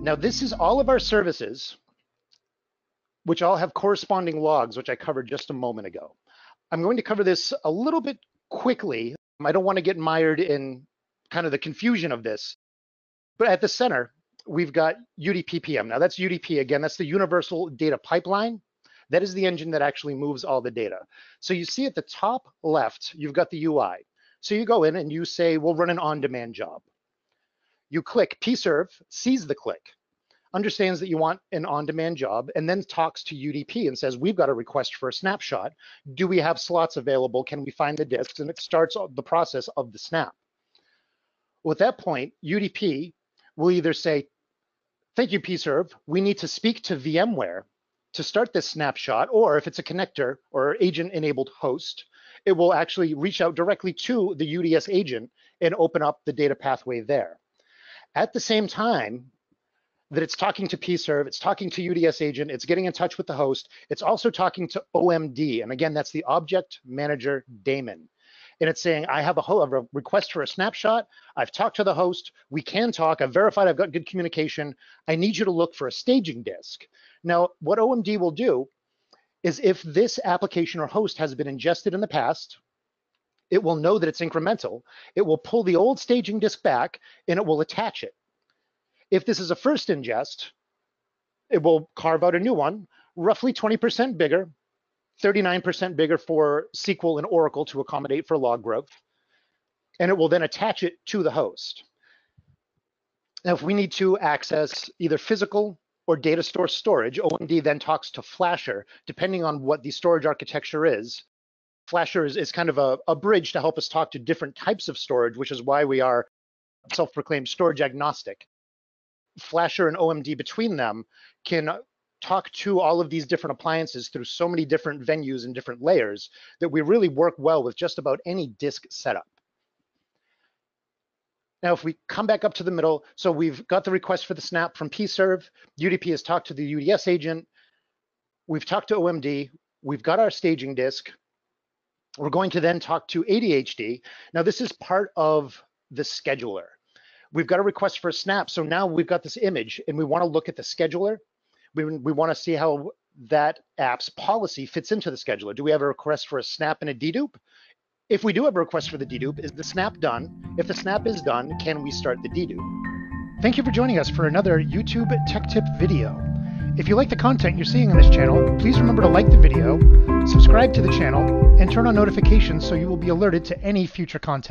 Now, this is all of our services, which all have corresponding logs, which I covered just a moment ago. I'm going to cover this a little bit quickly. I don't want to get mired in kind of the confusion of this, but at the center, we've got UDP-PM. Now that's UDP, again, that's the Universal Data Pipeline. That is the engine that actually moves all the data. So you see at the top left, you've got the UI. So you go in and you say, we'll run an on-demand job. You click, pserv sees the click, understands that you want an on-demand job, and then talks to UDP and says, we've got a request for a snapshot. Do we have slots available? Can we find the disks? And it starts the process of the snap. Well, at that point, UDP will either say, thank you, pserv, we need to speak to VMware to start this snapshot, or if it's a connector or agent-enabled host, it will actually reach out directly to the UDS agent and open up the data pathway there. At the same time that it's talking to pserv, it's talking to UDS agent, it's getting in touch with the host, it's also talking to OMD. And again, that's the Object Manager Daemon. And it's saying, I have a request for a snapshot. I've talked to the host. We can talk. I've verified I've got good communication. I need you to look for a staging disk. Now, what OMD will do is if this application or host has been ingested in the past, it will know that it's incremental. It will pull the old staging disk back and it will attach it. If this is a first ingest, it will carve out a new one, roughly 20% bigger, 39% bigger for SQL and Oracle to accommodate for log growth. And it will then attach it to the host. Now, if we need to access either physical or data store storage, OMD then talks to Flasher, depending on what the storage architecture is. Flasher is kind of a bridge to help us talk to different types of storage, which is why we are self-proclaimed storage agnostic. Flasher and OMD between them can talk to all of these different appliances through so many different venues and different layers that we really work well with just about any disk setup. Now, if we come back up to the middle, so we've got the request for the snap from pserv, UDP has talked to the UDS agent, we've talked to OMD, we've got our staging disk, we're going to then talk to ADHD. Now, this is part of the scheduler. We've got a request for a snap, so now we've got this image and we want to look at the scheduler. We want to see how that app's policy fits into the scheduler. Do we have a request for a snap and a dedupe? If we do have a request for the dedupe, is the snap done? If the snap is done, can we start the dedupe? Thank you for joining us for another YouTube Tech Tip video. If you like the content you're seeing on this channel, please remember to like the video, subscribe to the channel, and turn on notifications so you will be alerted to any future content.